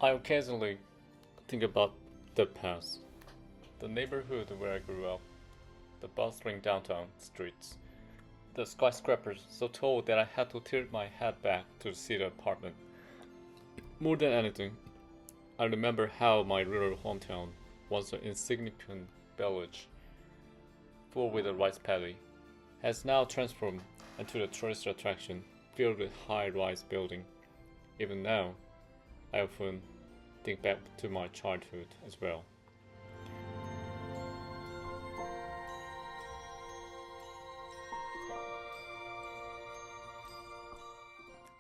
I occasionally think about the past, the neighborhood where I grew up, the bustling downtown streets, the skyscrapers so tall that I had to tilt my head back to see the apartment. More than anything, I remember how my rural hometown once an insignificant village full with a rice paddy has now transformed into a tourist attraction filled with high-rise buildings. Even now, I often think back to my childhood as well.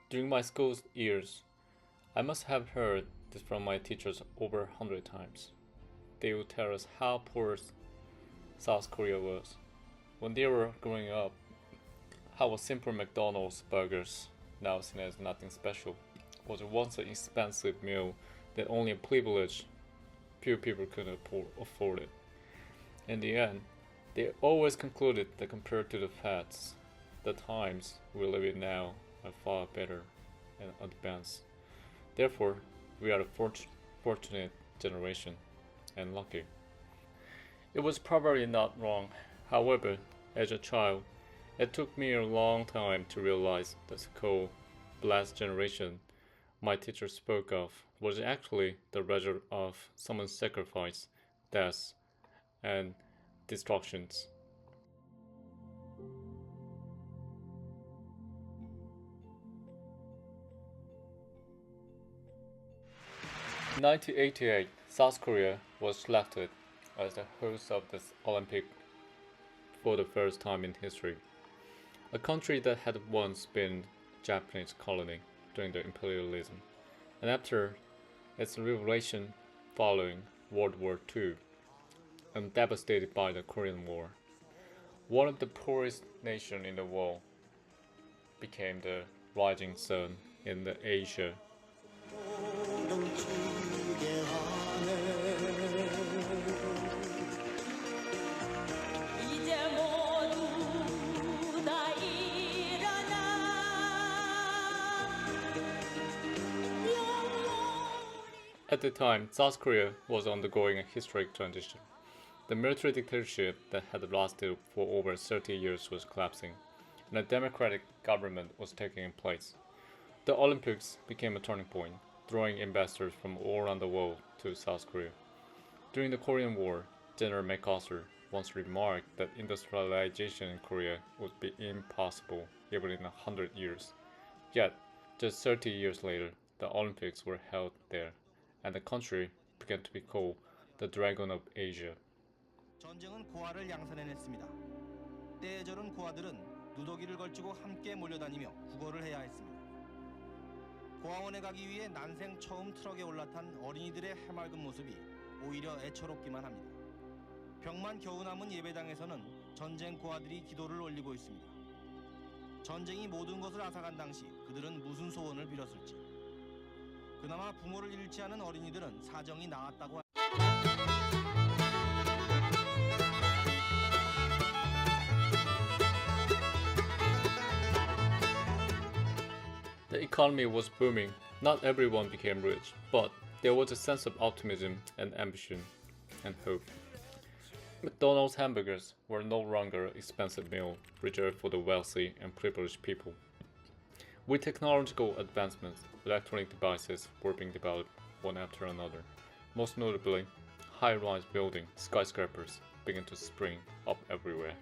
During my school years, I must have heard this from my teachers over 100 times. They would tell us how poor South Korea was when they were growing up, how a simple McDonald's burgers, now seen as nothing special, was once an expensive meal that only a privileged few people could afford it. In the end, they always concluded that compared to the facts, the times we live in now are far better and advanced. Therefore, we are a fortunate generation and lucky. It was probably not wrong. However, as a child, it took me a long time to realize that the so-called blessed generation my teacher spoke of was actually the result of someone's sacrifice, deaths, and destructions. 1988, South Korea was selected as the host of the Olympic for the first time in history. A country that had once been a Japanese colony during the imperialism, and after its liberation following World War II, and devastated by the Korean War. One of the poorest nations in the world became the rising sun in the Asia. At the time, South Korea was undergoing a historic transition. The military dictatorship that had lasted for over 30 years was collapsing, and a democratic government was taking place. The Olympics became a turning point, drawing investors from all around the world to South Korea. During the Korean War, General MacArthur once remarked that industrialization in Korea would be impossible even in 100 years. Yet, just 30 years later, the Olympics were held there, and the country began to be called the Dragon of Asia. 전쟁은 고아를 양산해냈습니다. 때에 저른 고아들은 누더기를 걸치고 함께 몰려다니며 국어를 해야 했습니다. 고아원에 가기 위해 난생 처음 트럭에 올라탄 어린이들의 해맑은 모습이 오히려 애처롭기만 합니다. 병만 겨우 남은 예배당에서는 전쟁 고아들이 기도를 올리고 있습니다. 전쟁이 모든 것을 앗아간 당시 그들은 무슨 소원을 빌었을지. 그나마 부모를 잃지 않은 어린이들은 사정이 나았다고. The economy was booming. Not everyone became rich, but there was a sense of optimism and ambition and hope. McDonald's hamburgers were no longer an expensive meal reserved for the wealthy and privileged people. With technological advancements, electronic devices were being developed one after another. Most notably, high-rise building skyscrapers began to spring up everywhere.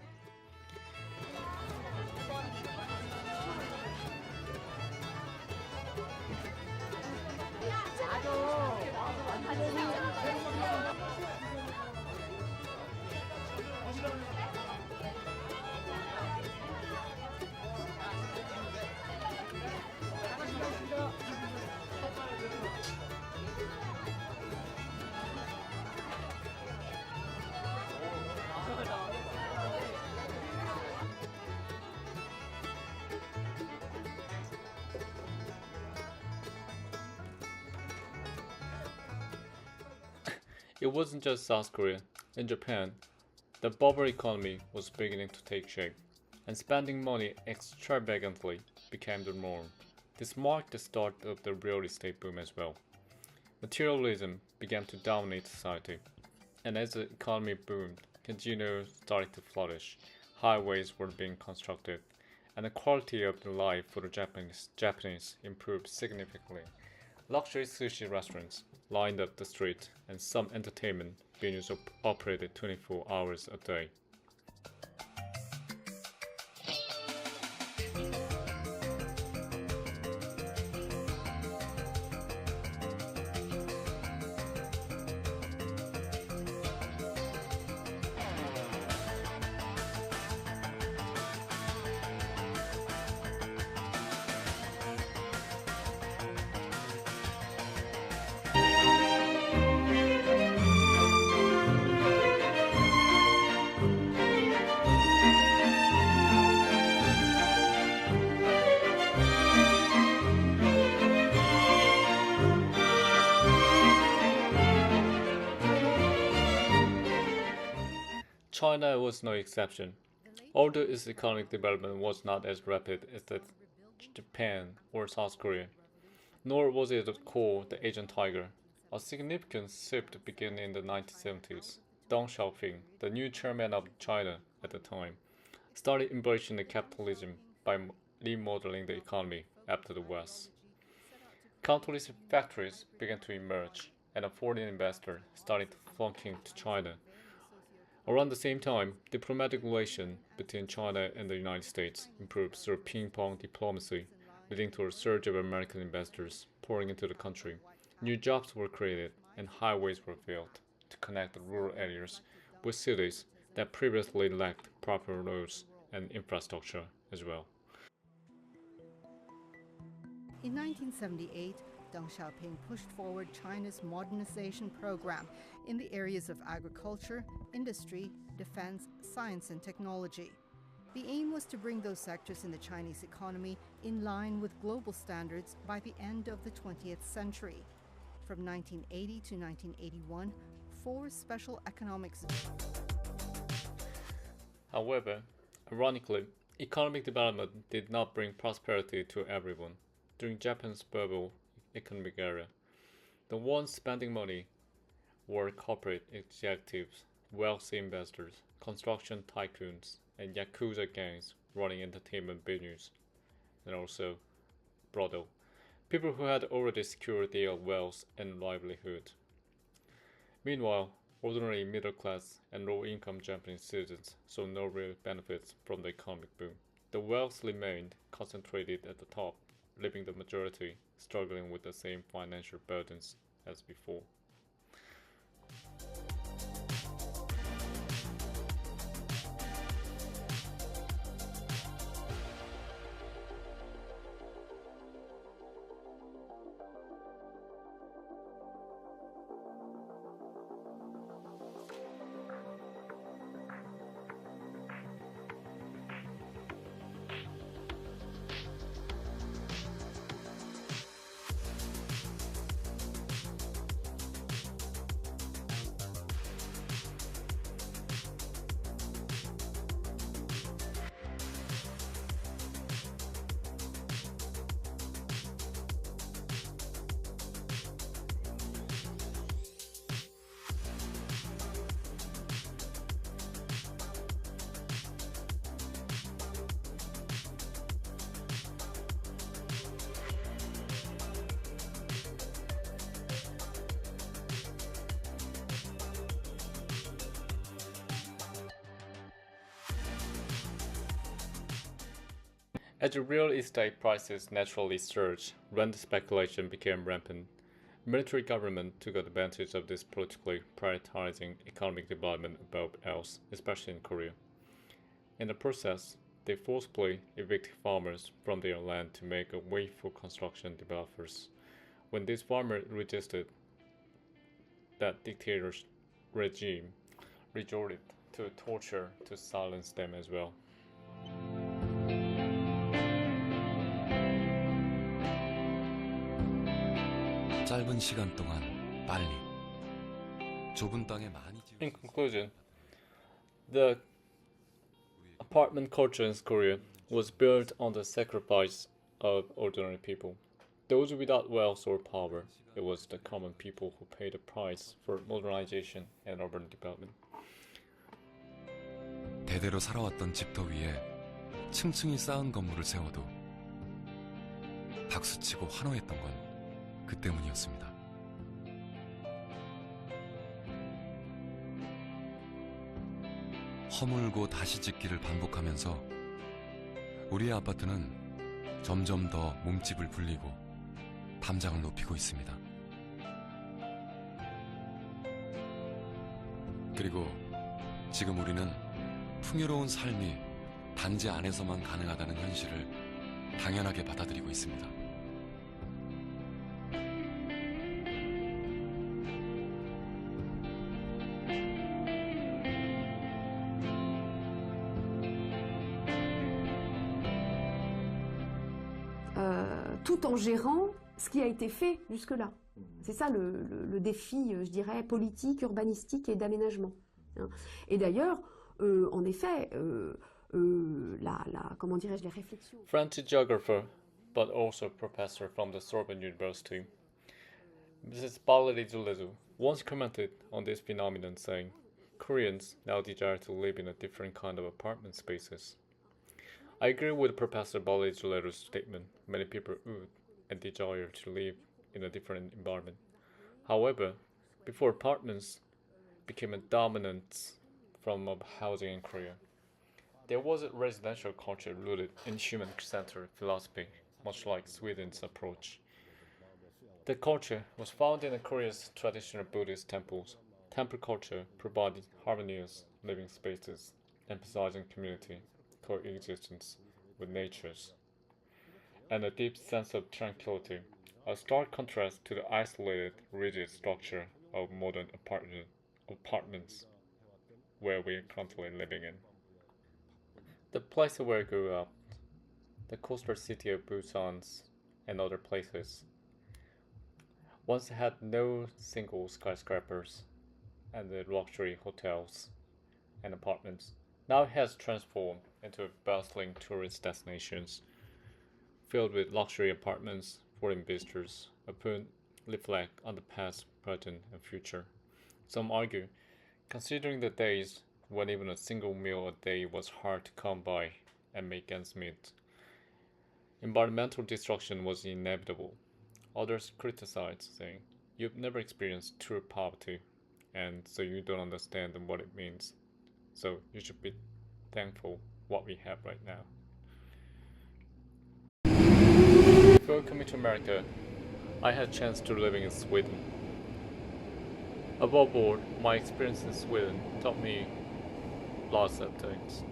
It wasn't just South Korea. In Japan, the bubble economy was beginning to take shape, and spending money extravagantly became the norm. This marked the start of the real estate boom as well. Materialism began to dominate society, and as the economy boomed, casinos started to flourish, highways were being constructed, and the quality of the life for the Japanese improved significantly. Luxury sushi restaurants lined up the street, and some entertainment venues operated 24 hours a day. China was no exception. Although its economic development was not as rapid as that Japan or South Korea, nor was it called the Asian tiger. A significant shift began in the 1970s. Deng Xiaoping, the new chairman of China at the time, started embracing the capitalism by remodeling the economy after the West. Countless factories began to emerge, and a foreign investor started flocking to China. Around the same time, diplomatic relations between China and the United States improved through ping-pong diplomacy, leading to a surge of American investors pouring into the country. New jobs were created, and highways were built to connect the rural areas with cities that previously lacked proper roads and infrastructure as well. In 1978, Deng Xiaoping pushed forward China's modernization program in the areas of agriculture, industry, defense, science, and technology. The aim was to bring those sectors in the Chinese economy in line with global standards by the end of the 20th century. From 1980 to 1981, 4 special economic zones. However, ironically, economic development did not bring prosperity to everyone. During Japan's bubble economic era, the ones spending money were corporate executives, wealthy investors, construction tycoons, and yakuza gangs running entertainment venues, and also brothel. People who had already secured their wealth and livelihood. Meanwhile, ordinary middle class and low income Japanese citizens saw no real benefits from the economic boom. The wealth remained concentrated at the top, leaving the majority struggling with the same financial burdens as before. As the real estate prices naturally surged, rent speculation became rampant. Military government took advantage of this, politically prioritizing economic development above else, especially in Korea. In the process, they forcibly evicted farmers from their land to make a way for construction developers. When these farmers resisted, that dictator's regime resorted to torture to silence them as well. 짧은 시간 동안 빨리 좁은 땅에 많이 In conclusion, the apartment culture in Korea was built on the sacrifice of ordinary people. those without wealth or power. It was the common people who paid the price for modernization and urban development. 대대로 살아왔던 집터 위에 층층이 쌓은 건물을 세워도 박수치고 환호했던 건 그 때문이었습니다. 허물고 다시 짓기를 반복하면서 우리의 아파트는 점점 더 몸집을 불리고 담장을 높이고 있습니다. 그리고 지금 우리는 풍요로운 삶이 단지 안에서만 가능하다는 현실을 당연하게 받아들이고 있습니다. Tout en gérant ce qui a été fait jusque-là. C'est ça le défi, je dirais, politique, urbanistique et d'aménagement. Et d'ailleurs, en effet, comment dirais-je, les réflexions. French geographer, but also professor from the Sorbonne University, Mrs. Balerizulezu once commented on this phenomenon saying, Koreans now desire to live in a different kind of apartment spaces. I agree with Professor Balerizulezu's statement. Many people would and desire to live in a different environment. However, before apartments became a dominant form of housing in Korea, there was a residential culture rooted in human-centered philosophy, much like Sweden's approach. The culture was found in Korea's traditional Buddhist temples. Temple culture provided harmonious living spaces, emphasizing community, coexistence with natures, and a deep sense of tranquility, a stark contrast to the isolated, rigid structure of modern apartments where we are currently living in. The place where I grew up, the coastal city of Busan and other places, once had no single skyscrapers and the luxury hotels and apartments. Now it has transformed into a bustling tourist destinations filled with luxury apartments, foreign visitors, often reflect on the past, present, and future. Some argue, considering the days when even a single meal a day was hard to come by and make ends meet, environmental destruction was inevitable. Others criticize, saying, "You've never experienced true poverty, and so you don't understand what it means. So you should be thankful what we have right now." Before coming to America, I had a chance to living in Sweden. Above all, my experience in Sweden taught me lots of things.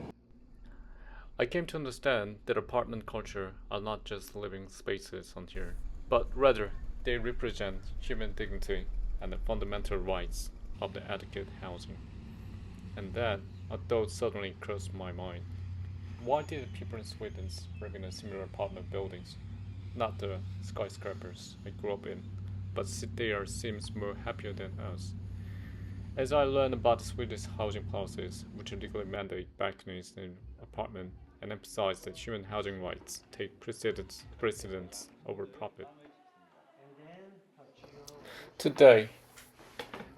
I came to understand that apartment culture are not just living spaces on here, but rather they represent human dignity and the fundamental rights of the adequate housing. And that a thought suddenly crossed my mind. Why did people in Sweden live in similar apartment buildings? Not the skyscrapers I grew up in, but they seems more happier than us. As I learned about Swedish housing policies, which legally mandate balconies in apartment and emphasize that human housing rights take precedence over profit. Today,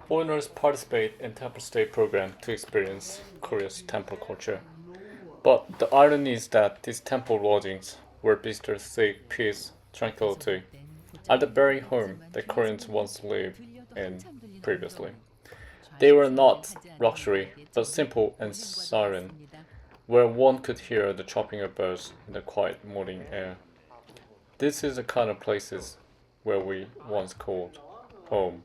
foreigners participate in Temple Stay program to experience Korea's temple culture. But the irony is that these temple lodgings, where visitors seek peace, tranquility, are the very home that Koreans once lived in previously. They were not luxury, but simple and serene, where one could hear the chopping of birds in the quiet morning air. This is the kind of places where we once called home.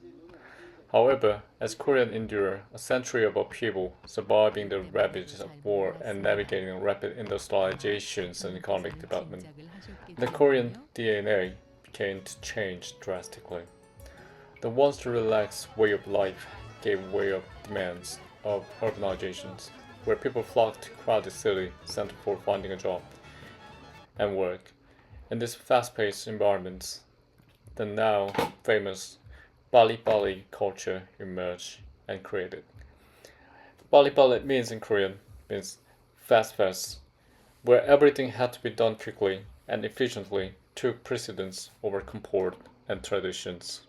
However, as Korea endured a century of upheaval, surviving the ravages of war and navigating rapid industrializations and economic development, the Korean DNA began to change drastically. The once relaxed way of life gave way of demands of urbanizations, where people flocked to crowded city center for finding a job and work. In this fast-paced environment, the now famous Bali culture emerged and created. Bali means in Korean means fast, where everything had to be done quickly and efficiently took precedence over comfort and traditions.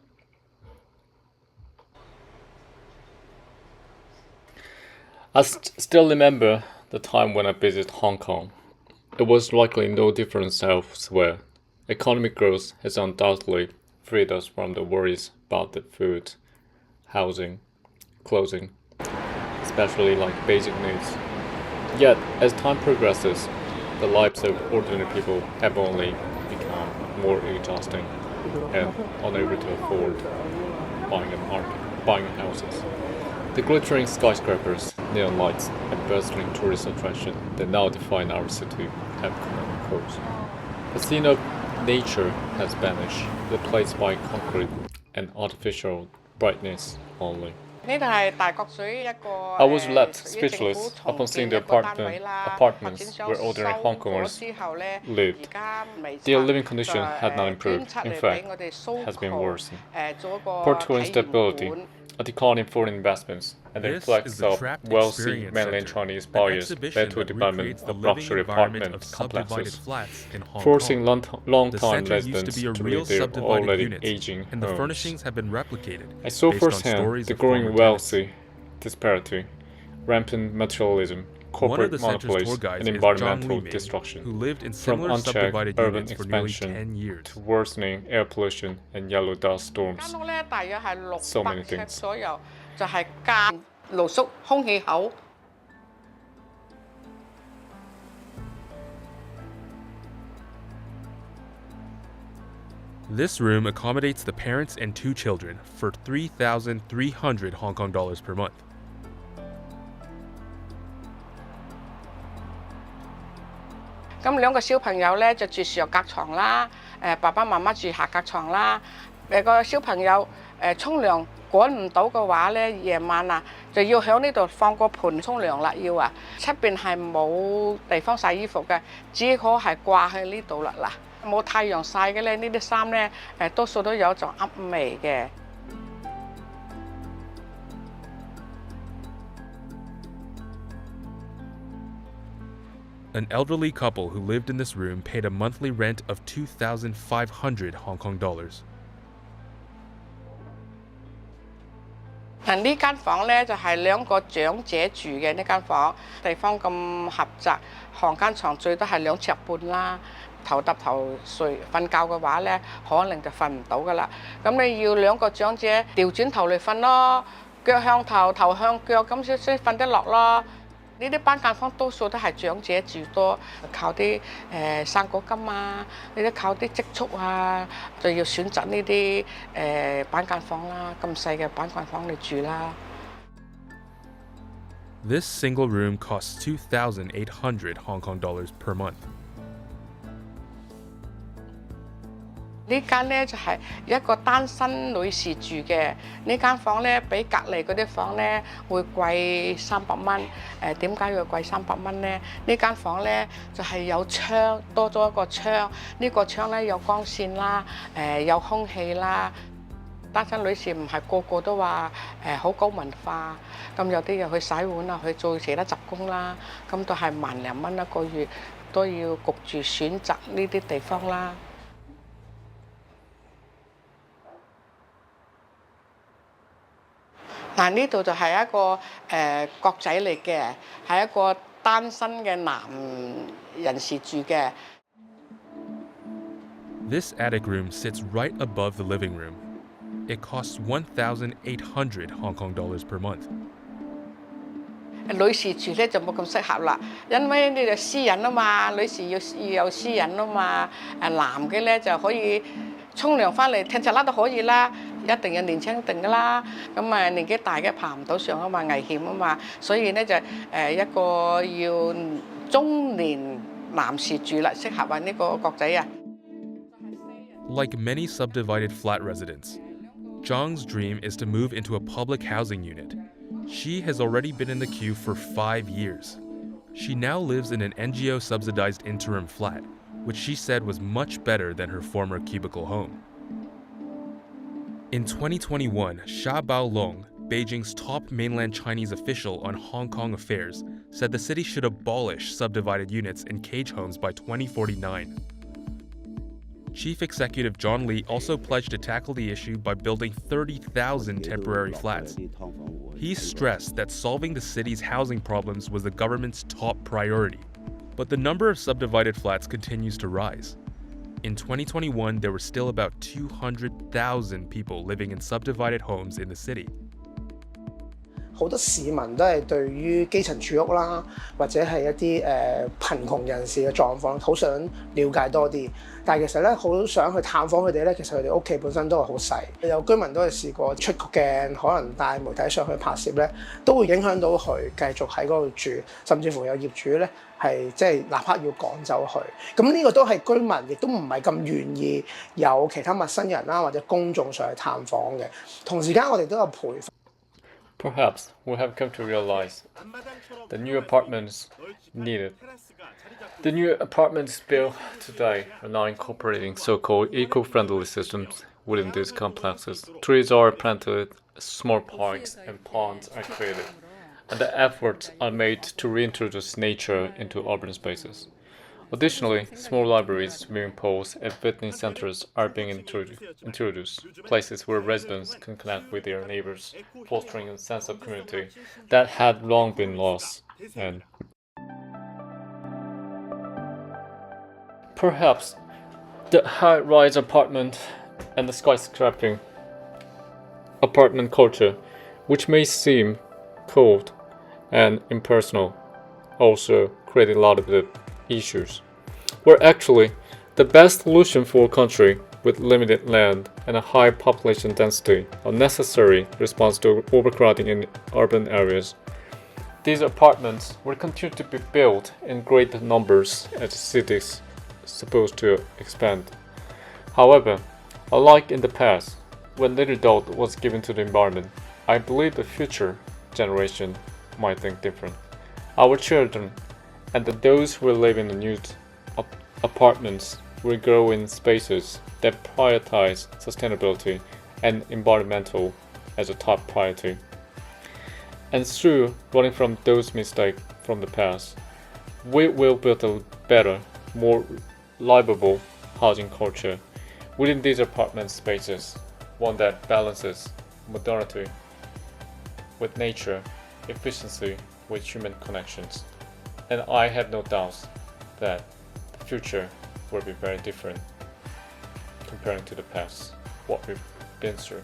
I still remember the time when I visited Hong Kong. It was likely no different elsewhere. Economic growth has undoubtedly freed us from the worries about the food, housing, clothing, especially like basic needs. Yet, as time progresses, the lives of ordinary people have only become more exhausting and unable to afford buying houses. The glittering skyscrapers, neon lights, and bustling tourist attractions that now define our city have come and course. The scene of nature has vanished, replaced by concrete and artificial brightness only. I was left speechless upon seeing the apartments where ordinary Hong Kongers lived. Their living condition had not improved, in fact, has been worsened. Political instability, a decline in foreign investments, and the influx of wealthy mainland Chinese buyers led to a development of luxury apartment complexes, forcing long-time residents to leave their already aging and the homes. furnishings have been replicated. I saw based on firsthand stories the of growing former wealthy disparity, rampant materialism, One of the corporate center's monopolies, tour guides and is Zhang environmental Liming, destruction, who lived in from similar unchecked subdivided urban units for nearly expansion 10 years. to worsening air pollution and yellow dust storms. So many things. This room accommodates the parents and 2 children for 3,300 Hong Kong dollars per month. An elderly couple who lived in this room paid a monthly rent of 2,500 Hong Kong dollars. 呢間房咧就係2個長者住嘅呢間房，地方咁狹窄，行間床最多係2尺半啦。頭揼頭瞓覺嘅話咧，可能就瞓唔到噶啦。咁你要2個長者調轉頭嚟瞓咯，腳向頭，頭向腳，咁先瞓得落咯。呢啲板間房多數都係長者住多，靠啲生果金啊，你都靠啲積蓄啊，就要選擇呢啲板間房啦，咁細嘅板間房嚟住啦。This single room costs 2,800 Hong Kong dollars per month. 呢間咧就係一個單身女士住嘅，呢間房咧比隔離嗰啲房咧會貴300蚊。點解要貴300蚊咧？呢間房咧就係有窗，多咗一個窗。呢個窗咧有光線啦，有空氣啦。單身女士唔係個個都話好高文化，咁有啲又去洗碗啊，去做其他雜工啦，咁都係1萬零蚊一個月，都要焗住選擇呢啲地方啦。嗱，呢度就係一個角仔嚟嘅，係一個單身嘅男人士住嘅。This attic room sits right above the living room. It costs 1,800 Hong Kong dollars per month. 女士住咧就冇咁適合啦，因為呢就私隱啊嘛，女士要有私隱啊嘛。男嘅咧就可以沖涼翻嚟聽隻啦都可以啦。一定要年青定噶啦，咁年紀大嘅爬唔到上啊嘛，危險啊嘛，所以咧就一個要中年男士住啦，適合呢個角仔啊。Like many subdivided flat residents, Zhang's dream is to move into a public housing unit. She has already been in the queue for 5 years. She now lives in an NGO-subsidized interim flat, which she said was much better than her former cubicle home. In 2021, Sha Baolong, Beijing's top mainland Chinese official on Hong Kong affairs, said the city should abolish subdivided units and cage homes by 2049. Chief Executive John Lee also pledged to tackle the issue by building 30,000 temporary flats. He stressed that solving the city's housing problems was the government's top priority. But the number of subdivided flats continues to rise. In 2021, there were still about 200,000 people living in subdivided homes in the city. 好多市民都係對於基層住屋啦，或者係一啲貧窮人士嘅狀況，好想了解多啲。但係其實咧，好想去探訪佢哋咧，其實佢哋屋企本身都係好細。有居民都係試過出個鏡，可能帶媒體上去拍攝咧，都會影響到佢繼續喺嗰度住，甚至乎有業主咧係即係立刻要趕走佢。咁呢個都係居民亦都唔係咁願意有其他陌生人啦或者公眾上去探訪嘅。同時間我哋都有培訓。 Perhaps we have come to realize the new apartments needed. The new apartments built today are now incorporating so-called eco-friendly systems within these complexes. Trees are planted, small parks and ponds are created, and the efforts are made to reintroduce nature into urban spaces. Additionally, small libraries, swimming pools, and fitness centers are being introduced, places where residents can connect with their neighbors, fostering a sense of community that had long been lost. And perhaps the high-rise apartment and the skyscraping apartment culture, which may seem cold and impersonal, also created a lot of the issues, were actually the best solution for a country with limited land and a high population density, a necessary response to overcrowding in urban areas. These apartments will continue to be built in great numbers as cities supposed to expand. However, unlike in the past, when little thought was given to the environment, I believe the future generation might think different. Our children and those who live in the new apartments will grow in spaces that prioritize sustainability and environmental as a top priority. And through learning from those mistakes from the past, we will build a better, more livable housing culture within these apartment spaces, one that balances modernity with nature, efficiency with human connections. And I have no doubts that the future will be very different comparing to the past, what we've been through.